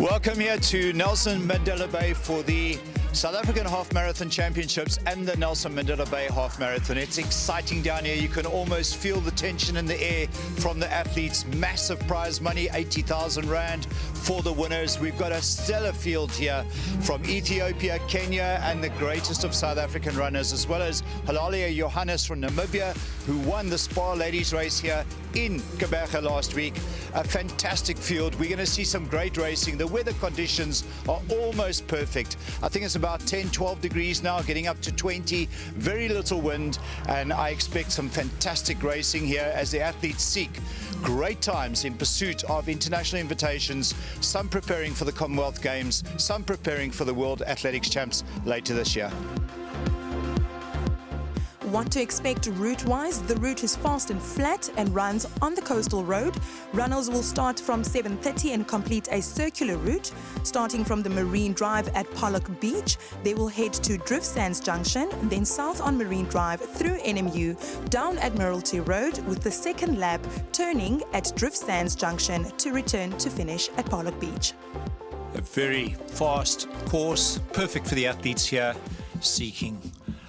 Welcome here to Nelson Mandela Bay for the South African Half Marathon Championships and the Nelson Mandela Bay Half Marathon. It's exciting down here. You can almost feel the tension in the air from the athletes. Massive prize money, 80,000 Rand for the winners. We've got a stellar field here from Ethiopia, Kenya, and the greatest of South African runners, as well as Halalia Johannes from Namibia, who won the Spa Ladies race here in Gqeberha last week. A fantastic field. We're going to see some great racing. The weather conditions are almost perfect. I think it's about 10-12 degrees now, getting up to 20, very little wind, and I expect some fantastic racing here as the athletes seek great times in pursuit of international invitations, some preparing for the Commonwealth Games, some preparing for the World Athletics Champs later this year. What to expect route-wise? The route is fast and flat and runs on the coastal road. Runners will start from 7:30 and complete a circular route. Starting from the Marine Drive at Pollock Beach, they will head to Drift Sands Junction, then south on Marine Drive through NMU, down Admiralty Road, with the second lap turning at Drift Sands Junction to return to finish at Pollock Beach. A very fast course, perfect for the athletes here, seeking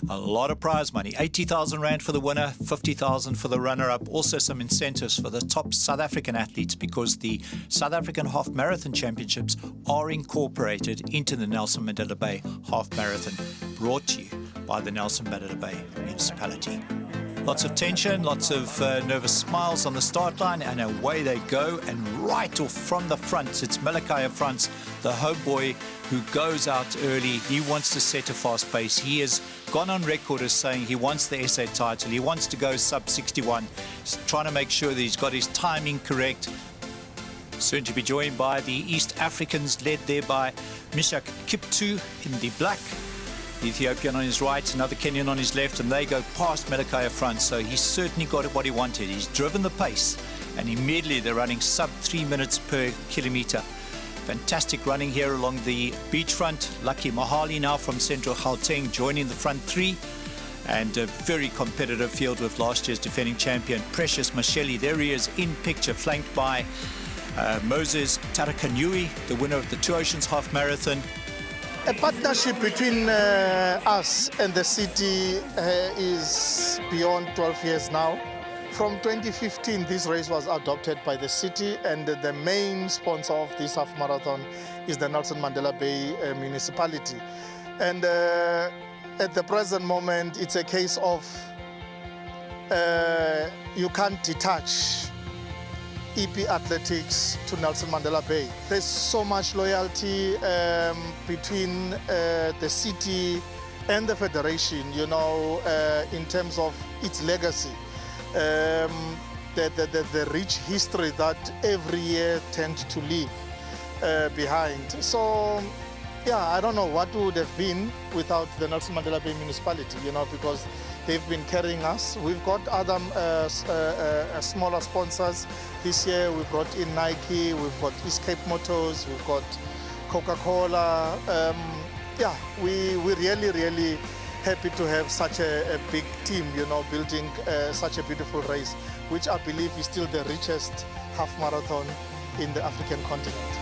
a lot of prize money. 80,000 Rand for the winner, 50,000 for the runner-up. Also some incentives for the top South African athletes, because the South African Half Marathon Championships are incorporated into the Nelson Mandela Bay Half Marathon, brought to you by the Nelson Mandela Bay Municipality. Lots of tension, lots of nervous smiles on the start line, and away they go. And right off from the front, it's Malachi Frans, the homeboy, who goes out early. He wants to set a fast pace. He has gone on record as saying he wants the SA title. He wants to go sub 61. He's trying to make sure that he's got his timing correct. Soon to be joined by the East Africans, led there by Mishak Kiptu in the black. The Ethiopian on his right, another Kenyan on his left, and they go past Malachi Frans. So he's certainly got what he wanted. He's driven the pace, and immediately they're running sub 3 minutes per kilometre. Fantastic running here along the beachfront. Lucky Mahali now from Central Gauteng joining the front three. And a very competitive field with last year's defending champion, Precious Masheli. There he is in picture, flanked by Moses Tarakanyui, the winner of the Two Oceans Half Marathon. A partnership between us and the city is beyond 12 years now. From 2015, this race was adopted by the city, and the main sponsor of this half marathon is the Nelson Mandela Bay Municipality. And at the present moment, it's a case of you can't detach EP Athletics to Nelson Mandela Bay. There's so much loyalty between the city and the federation, you know, in terms of its legacy. The rich history that every year tends to leave behind. So, yeah, I don't know what would have been without the Nelson Mandela Bay Municipality, you know, because they've been carrying us. We've got other smaller sponsors. This year we brought in Nike, we've got Escape Motors, we've got Coca-Cola. Yeah, we're really happy to have such a big team, you know, building such a beautiful race, which I believe is still the richest half marathon in the African continent.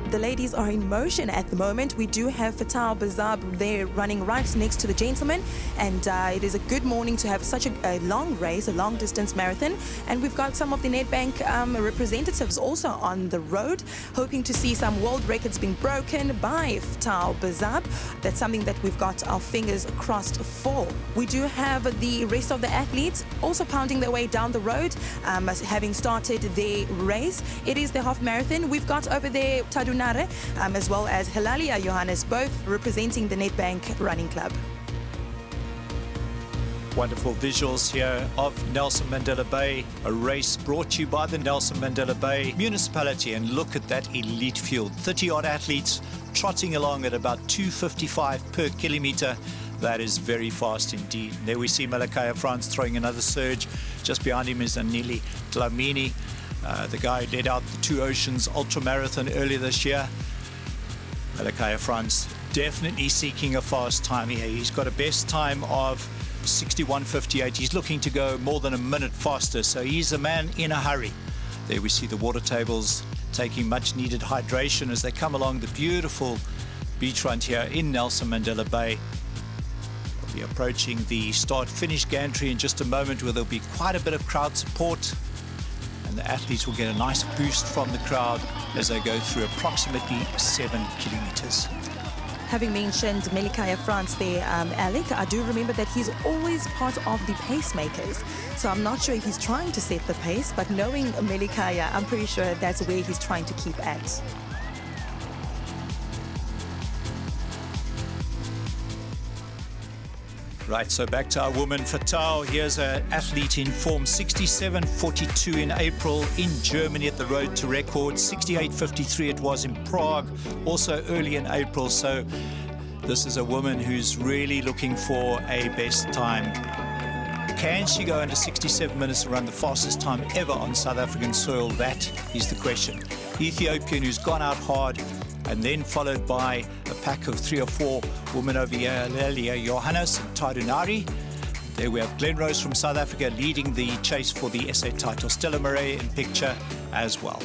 The ladies are in motion at the moment. We do have Fatal Bazab there running right next to the gentleman, and it is a good morning to have such a long race, a long distance marathon. And we've got some of the Nedbank representatives also on the road, hoping to see some world records being broken by Fatal Bazab. That's something that we've got our fingers crossed for. We do have the rest of the athletes also pounding their way down the road, having started their race. It is the half marathon. We've got over there Tadunare, as well as Halalia Johannes, both representing the Nedbank Running Club. Wonderful visuals here of Nelson Mandela Bay, a race brought to you by the Nelson Mandela Bay Municipality. And look at that elite field, 30-odd athletes trotting along at about 2:55 per kilometre. That is very fast indeed. There we see Malachi Frans throwing another surge. Just behind him is Anili Dlamini, the guy who led out the Two Oceans Ultra Marathon earlier this year. Malachi Frans definitely seeking a fast time here. He's got a best time of 61.58. He's looking to go more than a minute faster, so he's a man in a hurry. There we see the water tables taking much needed hydration as they come along the beautiful beachfront here in Nelson Mandela Bay. We'll be approaching the start-finish gantry in just a moment, where there'll be quite a bit of crowd support, and the athletes will get a nice boost from the crowd as they go through approximately 7 kilometers. Having mentioned Melikaya France there, Alec, I do remember that he's always part of the pacemakers. So I'm not sure if he's trying to set the pace, but knowing Melikaya, I'm pretty sure that's where he's trying to keep at. Right, so back to our woman, Fatau. Here's an athlete in form, 67.42 in April in Germany at the Road to Record. 68.53 it was in Prague, also early in April. So this is a woman who's really looking for a best time. Can she go under 67 minutes and run the fastest time ever on South African soil? That is the question. Ethiopian, who's gone out hard, and then followed by a pack of 3 or 4 women over here, Lelia Johannes and Taidunari. There we have Glenrose from South Africa leading the chase for the SA title. Stella Murray in picture as well.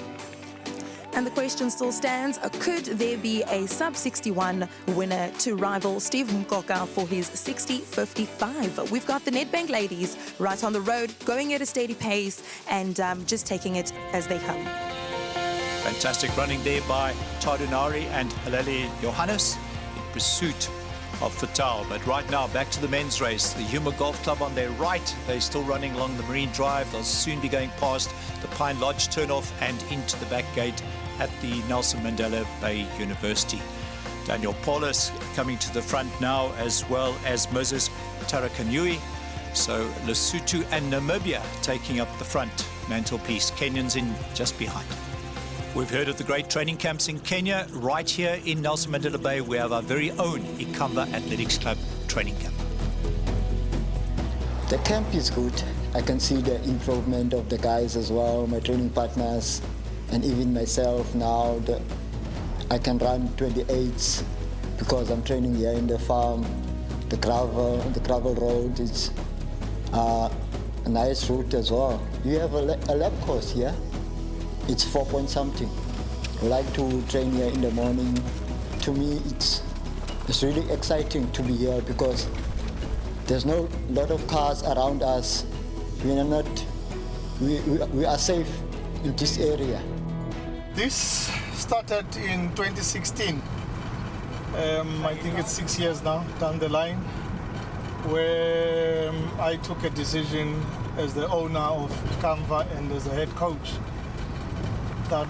And the question still stands, could there be a sub-61 winner to rival Steve Mkoka for his 60.55? We've got the Nedbank ladies right on the road, going at a steady pace and just taking it as they come. Fantastic running there by Taidunari and Haleli Johannes in pursuit of Fatau. But right now, back to the men's race. The Huma Golf Club on their right. They're still running along the Marine Drive. They'll soon be going past the Pine Lodge turnoff and into the back gate at the Nelson Mandela Bay University. Daniel Paulus coming to the front now, as well as Moses Tarakanui. So Lesotho and Namibia taking up the front mantelpiece. Kenyans in just behind. We've heard of the great training camps in Kenya. Right here in Nelson Mandela Bay, we have our very own Gqeberha Athletics Club training camp. The camp is good. I can see the improvement of the guys as well, my training partners, and even myself now. I can run 28s because I'm training here in the farm. The gravel road is a nice route as well. You have a lap course here. It's 4 point something. I like to train here in the morning. To me, it's really exciting to be here because there's no lot of cars around us. We are safe in this area. This started in 2016. I think it's 6 years now down the line, where I took a decision as the owner of Gqeberha and as a head coach that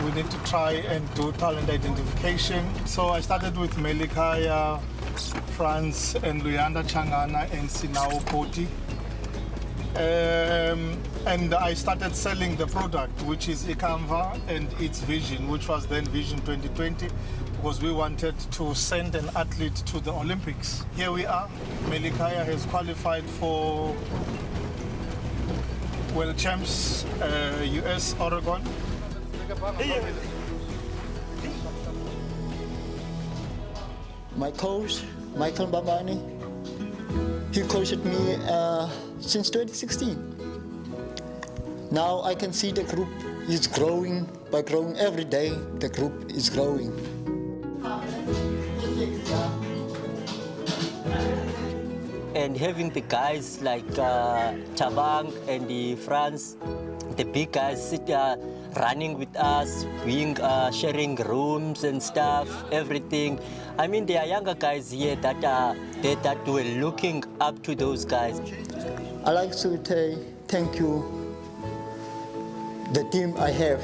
we need to try and do talent identification. So I started with Melikaya, France, and Luyanda Changana and Sinao Koti. And I started selling the product, which is Gqeberha and its vision, which was then Vision 2020, because we wanted to send an athlete to the Olympics. Here we are. Melikaya has qualified for World Champs, US, Oregon. My coach, Michael Bambani, he coached me since 2016. Now I can see the group is growing. By growing every day, the group is growing. And having the guys like Tabang and the France, the big guys running with us, sharing rooms and stuff, everything. I mean, there are younger guys here that were looking up to those guys. I like to say thank you, the team I have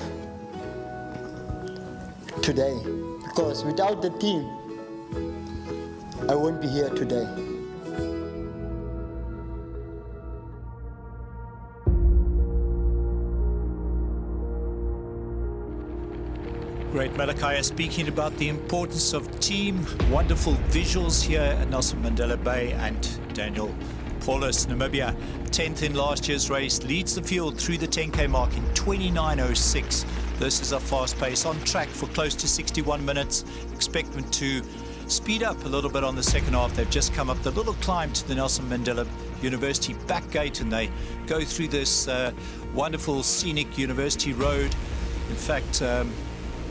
today, because without the team, I won't be here today. Great Melikaya speaking about the importance of team. Wonderful visuals here at Nelson Mandela Bay. And Daniel Paulus, Namibia, 10th in last year's race, leads the field through the 10K mark in 29.06. This is a fast pace, on track for close to 61 minutes. Expect them to speed up a little bit on the second half. They've just come up the little climb to the Nelson Mandela University back gate, and they go through this wonderful scenic University Road. In fact,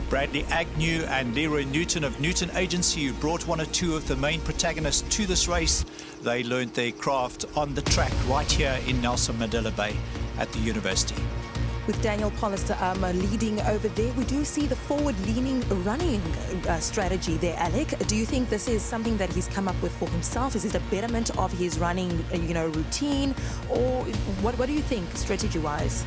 Bradley Agnew and Leroy Newton of Newton Agency, who brought one or two of the main protagonists to this race, they learned their craft on the track right here in Nelson Mandela Bay at the university. With Daniel Pollister leading over there, we do see the forward-leaning running strategy there, Alec. Do you think this is something that he's come up with for himself? Is it a betterment of his running, routine? Or what do you think, strategy-wise?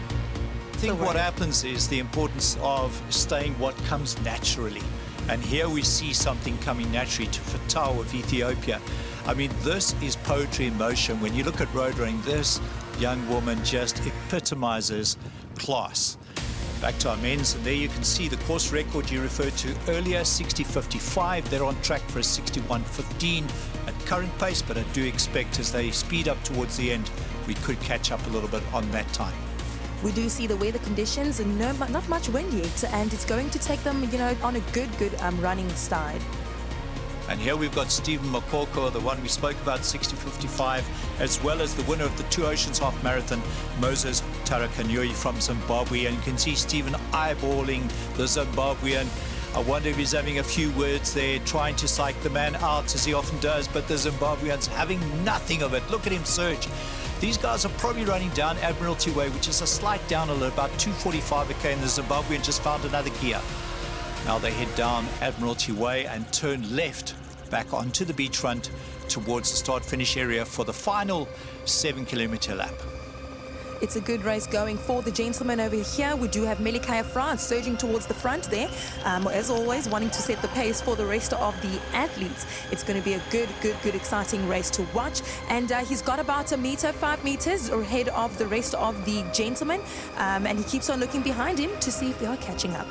I think what happens is the importance of staying what comes naturally. And here we see something coming naturally to Fatou of Ethiopia. I mean, this is poetry in motion. When you look at road running, this young woman just epitomizes class. Back to our men's, and there you can see the course record you referred to earlier, 60.55. They're on track for a 61.15 at current pace, but I do expect as they speed up towards the end, we could catch up a little bit on that time. We do see the weather conditions, and not much wind yet, and it's going to take them, on a good running side. And here we've got Stephen Makoko, the one we spoke about, 60.55, as well as the winner of the Two Oceans Half Marathon, Moses Tarakanyoi from Zimbabwe. And you can see Stephen eyeballing the Zimbabwean. I wonder if he's having a few words there, trying to psych the man out, as he often does, but the Zimbabwean's having nothing of it. Look at him surge. These guys are probably running down Admiralty Way, which is a slight downhill at about 2:45 a k, and the Zimbabwean just found another gear. Now they head down Admiralty Way and turn left back onto the beachfront towards the start-finish area for the final 7-kilometer lap. It's a good race going for the gentlemen over here. We do have Melikaya France surging towards the front there. As always, wanting to set the pace for the rest of the athletes. It's going to be a good, exciting race to watch. And he's got about 5 meters ahead of the rest of the gentlemen. And he keeps on looking behind him to see if they are catching up.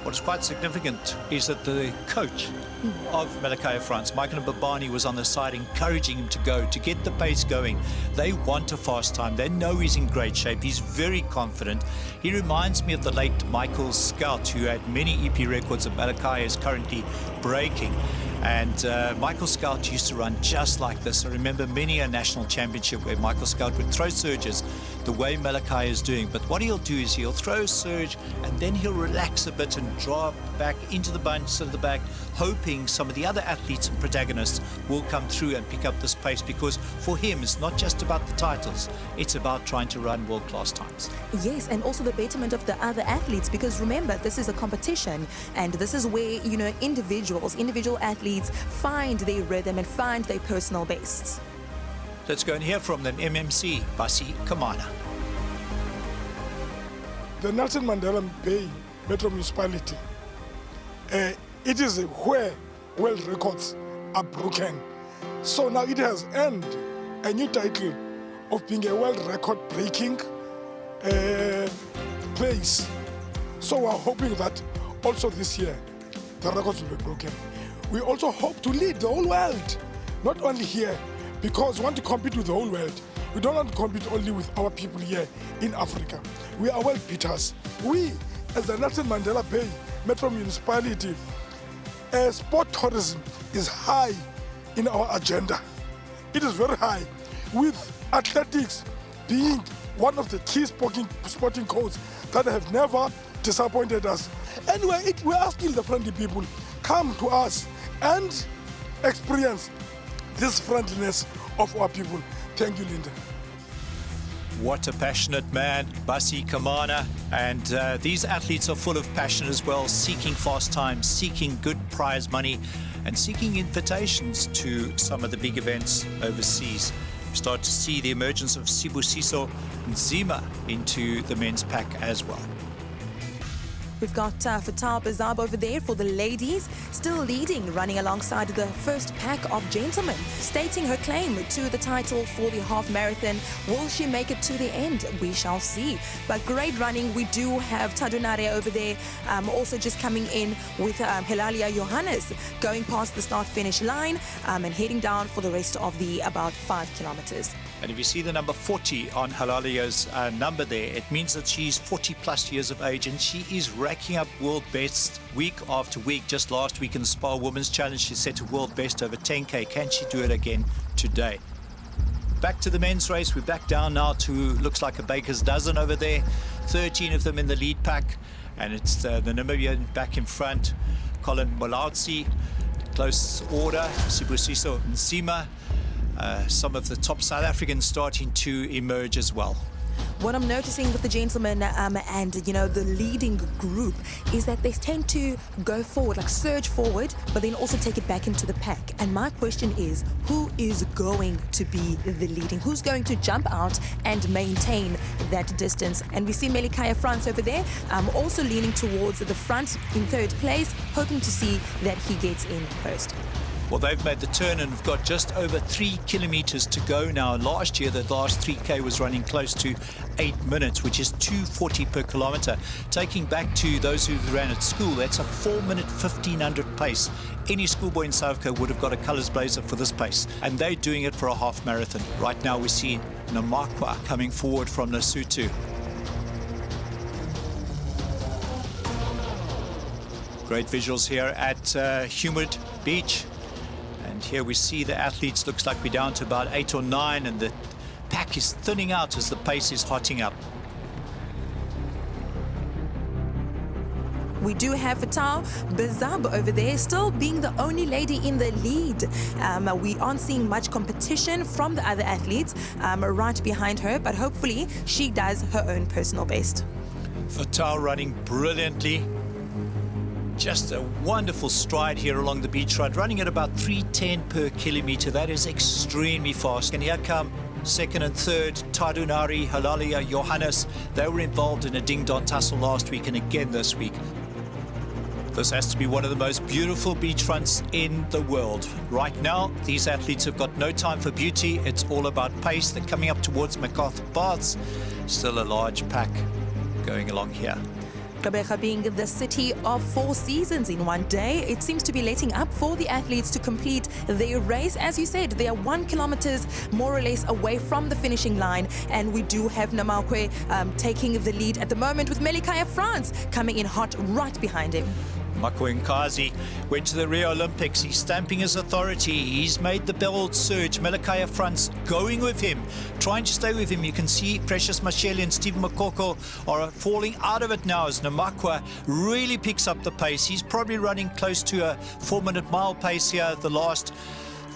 What's quite significant is that the coach of Melikaya France, Michael Mbabani, was on the side encouraging him to go, to get the pace going. They want a fast time. They know he's in great shape. He's very confident. He reminds me of the late Michael Scout, who had many EP records that Melikaya is currently breaking. And Michael Scout used to run just like this. I remember many a national championship where Michael Scout would throw surges the way Melikaya is doing. But what he'll do is he'll throw a surge and then he'll relax a bit and drop back into the bunch at the back, hoping some of the other athletes and protagonists will come through and pick up this pace, because for him it's not just about the titles, it's about trying to run world-class times. Yes, and also the betterment of the other athletes, because remember, this is a competition, and this is where, individual athletes find their rhythm and find their personal bests. Let's go and hear from them. MMC, Basi Kamana. The Nelson Mandela Bay Metro Municipality, it is where world records are broken. So now it has earned a new title of being a world record breaking place. So we're hoping that also this year the records will be broken. We also hope to lead the whole world, not only here, because we want to compete with the whole world. We don't want to compete only with our people here in Africa. We are world beaters. We, as the Nelson Mandela Bay Metro Municipality, sport tourism is high in our agenda. It is very high, with athletics being one of the key sporting codes that have never disappointed us. Anyway, we're asking the friendly people, come to us and experience this friendliness of our people. Thank you, Linda. What a passionate man, Basi Kamana. And these athletes are full of passion as well, seeking fast times, seeking good prize money, and seeking invitations to some of the big events overseas. We start to see the emergence of Sibusiso Nzima into the men's pack as well. We've got Fatou Bazab over there for the ladies, still leading, running alongside the first pack of gentlemen, stating her claim to the title for the half marathon. Will she make it to the end? We shall see. But great running. We do have Tadunare over there, also just coming in with Helalia Johannes, going past the start-finish line and heading down for the rest of the about 5 kilometers. And if you see the number 40 on Halalia's number there, it means that she's 40 plus years of age, and she is racking up world bests week after week. Just last week in the Spa Women's Challenge, she set a world best over 10K. Can she do it again today? back to the men's race. We're back down now to, looks like a baker's dozen over there. 13 of them in the lead pack. And it's the Namibian back in front. Colin Molautsi, close order. Sibusiso Nsima. Some of the top South Africans starting to emerge as well. What I'm noticing with the gentlemen and, the leading group is that they tend to go forward, like surge forward, but then also take it back into the pack. And my question is, who is going to be the leading? Who's going to jump out and maintain that distance? And we see Melikaya France over there, also leaning towards the front in third place, hoping to see that he gets in first. Well, they've made the turn and have got just over 3 kilometers to go now. Last year, the last 3K was running close to 8 minutes, which is 2:40 per kilometer. Taking back to those who ran at school, that's a 4-minute 1500 pace. Any schoolboy in South Africa would have got a colours blazer for this pace, and they're doing it for a half marathon. Right now, we see Namakwa coming forward from Lesotho. Great visuals here at Humid Beach. And here we see the athletes, looks like we're down to about 8 or 9, and the pack is thinning out as the pace is hotting up. We do have Fatal Bazab over there, still being the only lady in the lead. We aren't seeing much competition from the other athletes right behind her, but hopefully she does her own personal best. Fatal running brilliantly. Just a wonderful stride here along the beach ride, running at about 3:10 per kilometer. That is extremely fast. And here come second and third, Tadunari, Halalia, Johannes. They were involved in a ding-dong tussle last week and again this week. This has to be one of the most beautiful beach fronts in the world. Right now, these athletes have got no time for beauty. It's all about pace. They're coming up towards MacArthur Baths. Still a large pack going along here. Gqeberha being the city of 4 seasons in one day, it seems to be letting up for the athletes to complete their race. As you said, they are 1 kilometer more or less away from the finishing line, and we do have Namakwe taking the lead at the moment, with Melikaya France coming in hot right behind him. Makwenkazi went to the Rio Olympics. He's stamping his authority. He's made the bold surge. Melikaya France going with him, trying to stay with him. You can see Precious Mashele and Stephen Makoko are falling out of it now as Namakwa really picks up the pace. He's probably running close to a 4-minute mile pace here the last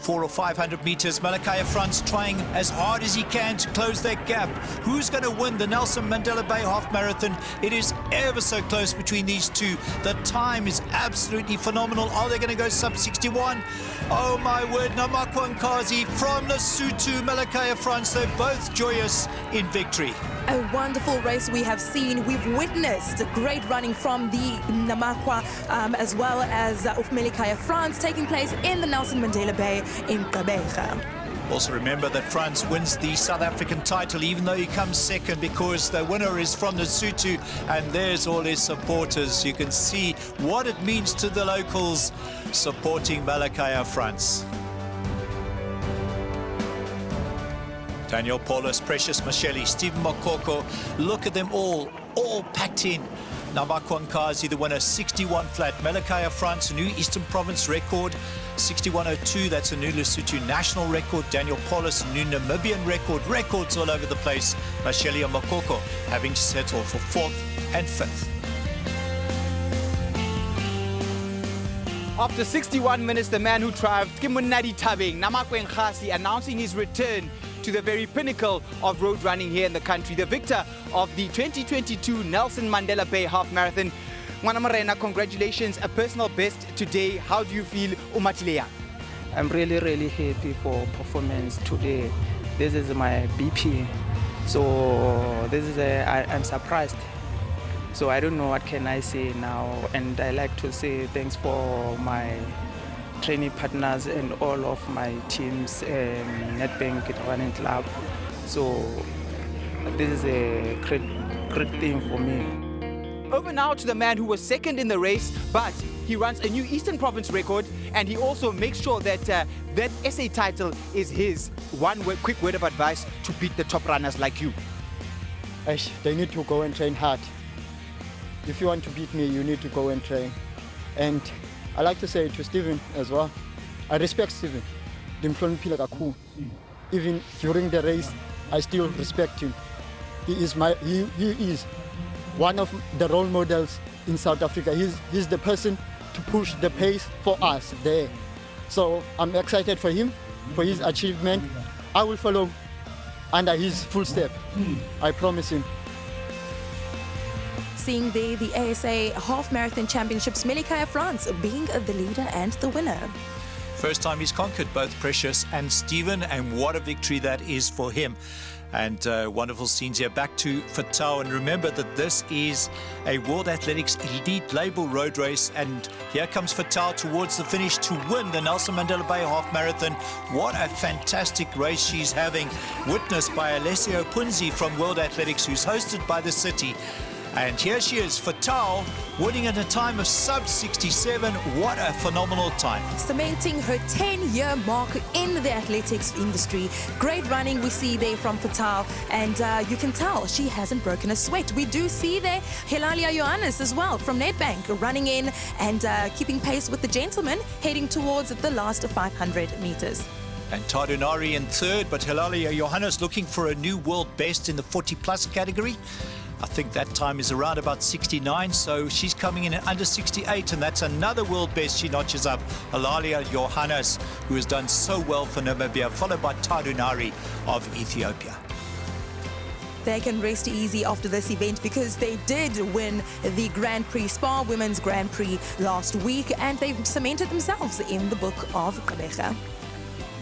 400 or 500 meters. Melikaya France trying as hard as he can to close that gap. Who's going to win the Nelson Mandela Bay Half Marathon? It is ever so close between these two. The time is absolutely phenomenal. Are they going to go sub 61? Oh my word, Namakwa Nkazi from Lesotho, Melikaya France, they're both joyous in victory. A wonderful race we have seen. We've witnessed great running from the Namakwa as well as Melikaya France taking place in the Nelson Mandela Bay in Gqeberha. Also remember that France wins the South African title even though he comes second, because the winner is from Lesotho, and there's all his supporters. You can see what it means to the locals supporting Melikaya France. Daniel Paulus, Precious Mashele, Stephen Makoko, look at them all packed in. Namakwa Nkazi, the winner, 61 flat. Melikaya France, a new Eastern Province record, 61.02. That's a new Lesotho national record. Daniel Paulus, a new Namibian record. Records all over the place. Mashele and Makoko having to settle for 4th and 5th. After 61 minutes, the man who triumphed, Kimunadi Tabing, Namakwa Nkazi, announcing his return to the very pinnacle of road running here in the country, the victor of the 2022 Nelson Mandela Bay Half Marathon. Ngwana Morena, congratulations, a personal best today. How do you feel, Umatilea? I'm really happy for performance today. This is my BP, so this is I'm surprised. So I don't know what can I say now, and I like to say thanks for my training partners and all of my teams, Nedbank Running Club. So this is a great thing for me. Over now to the man who was second in the race, but he runs a new Eastern Province record, and he also makes sure that that SA title is his. Quick word of advice to beat the top runners like you. They need to go and train hard. If you want to beat me, you need to go and train. And I like to say to Stephen as well, I respect Stephen. even during the race, I still respect him. He is one of the role models in South Africa. He's the person to push the pace for us there. So I'm excited for him, for his achievement. I will follow under his footstep. I promise him. Seeing there the ASA Half Marathon Championships, Melikaya France being the leader and the winner. First time he's conquered both Precious and Stephen, and what a victory that is for him. And wonderful scenes here. Back to Fatal, and remember that this is a World Athletics Elite Label road race, and here comes Fatal towards the finish to win the Nelson Mandela Bay Half Marathon. What a fantastic race she's having, witnessed by Alessio Punzi from World Athletics, who's hosted by the city. And here she is, Fatal, winning at a time of sub 67. What a phenomenal time. Cementing her 10-year mark in the athletics industry. Great running we see there from Fatal, and you can tell she hasn't broken a sweat. We do see there Hilalia Johannes as well from Nedbank running in and keeping pace with the gentlemen, heading towards the last 500 meters. And Tadunari in third, but Hilalia Johannes looking for a new world best in the 40-plus category. I think that time is around about 69, so she's coming in at under 68, and that's another world best she notches up. Hilalia Johannes, who has done so well for Namibia, followed by Tadunari of Ethiopia. They can rest easy after this event because they did win the Grand Prix Spa Women's Grand Prix last week, and they've cemented themselves in the book of Gqeberha.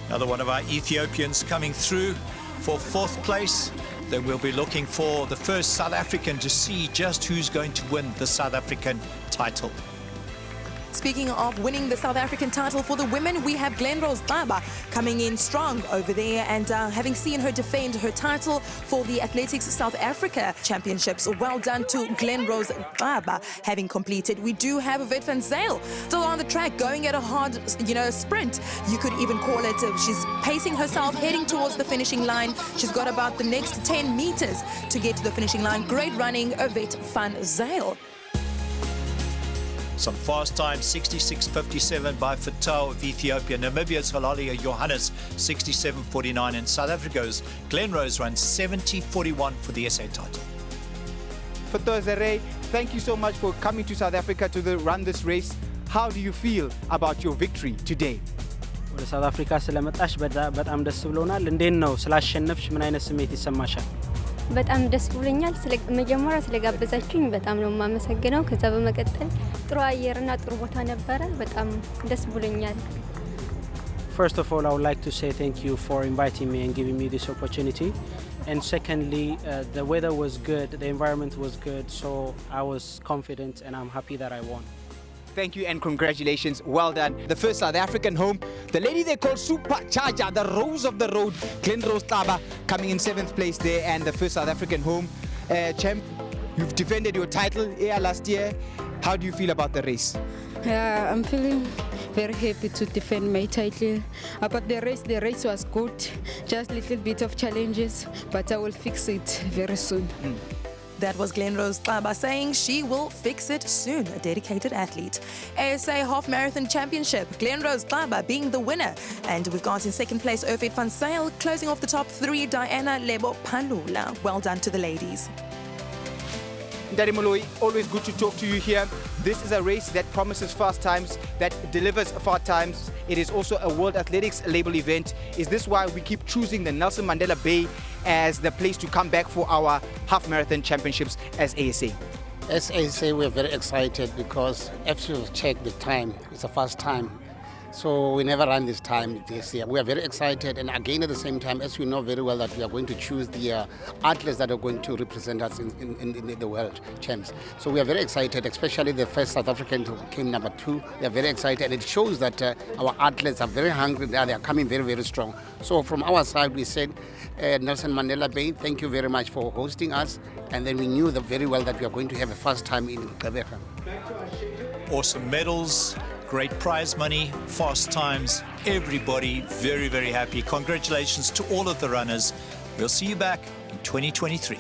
Another one of our Ethiopians coming through for fourth place. Then we'll be looking for the first South African to see just who's going to win the South African title. Speaking of winning the South African title for the women, we have Gqeberha coming in strong over there, and having seen her defend her title for the Athletics South Africa Championships. Well done to Gqeberha having completed. We do have Yvette van Zyl still on the track, going at a hard, sprint. You could even call it. She's pacing herself, heading towards the finishing line. She's got about the next 10 meters to get to the finishing line. Great running, Yvette van Zyl. Some fast times, 66.57 by Fatal of Ethiopia. Namibia's Hilalia Johannes, 67.49. And South Africa's Glenrose runs 70.41 for the SA title. Gqeberha, thank you so much for coming to South Africa to run this race. How do you feel about your victory today? ወደ ሳውዝ አፍሪካ ስለመጣሽ በጣም ደስ ብሎናል። እንዴት ነው ስላሸነፍሽ ምን አይነት ስሜት ይሰማሻል? በጣም ደስ ብሎኛል። መጀመሪያ ስለጋበዛችሁኝ በጣም ነው የማመሰግነው። ከዛ በመቀጠል ጥሩ አየርና ጥሩ ቦታ ነበረ። በጣም ደስ ብሎኛል። First of all, I would like to say thank you for inviting me and giving me this opportunity. And secondly, the weather was good, the environment was good, so I was confident and I'm happy that I won. Thank you and congratulations. Well done. The first South African home. The lady they call Supercharger, the Rose of the Road, Gqeberha, coming in 7th place there, and the first South African home. Champ, you've defended your title here last year. How do you feel about the race? I'm feeling very happy to defend my title. About the race was good. Just a little bit of challenges, but I will fix it very soon. That was Gqeberha saying she will fix it soon, a dedicated athlete. ASA Half Marathon Championship, Gqeberha being the winner. And we've got in second place Yvette van Zyl, closing off the top three, Diana Lebo Palula. Well done to the ladies. Ndari Moloi, always good to talk to you here. This is a race that promises fast times, that delivers fast times. It is also a World Athletics label event. Is this why we keep choosing the Nelson Mandela Bay as the place to come back for our half marathon championships as ASA? As ASA, we're very excited because if you check the time, it's the first time. So we never run this time this year. We are very excited, and again at the same time, as we know very well that we are going to choose the athletes that are going to represent us in the world champs. So we are very excited, especially the first South African who came number 2. We are very excited, and it shows that our athletes are very hungry. They are coming very, very strong. So from our side, we said, Nelson Mandela Bay, thank you very much for hosting us, and then we knew very well that we are going to have a first time in Gqeberha. Awesome medals, great prize money, fast times, everybody very, very happy. Congratulations to all of the runners. We'll see you back in 2023.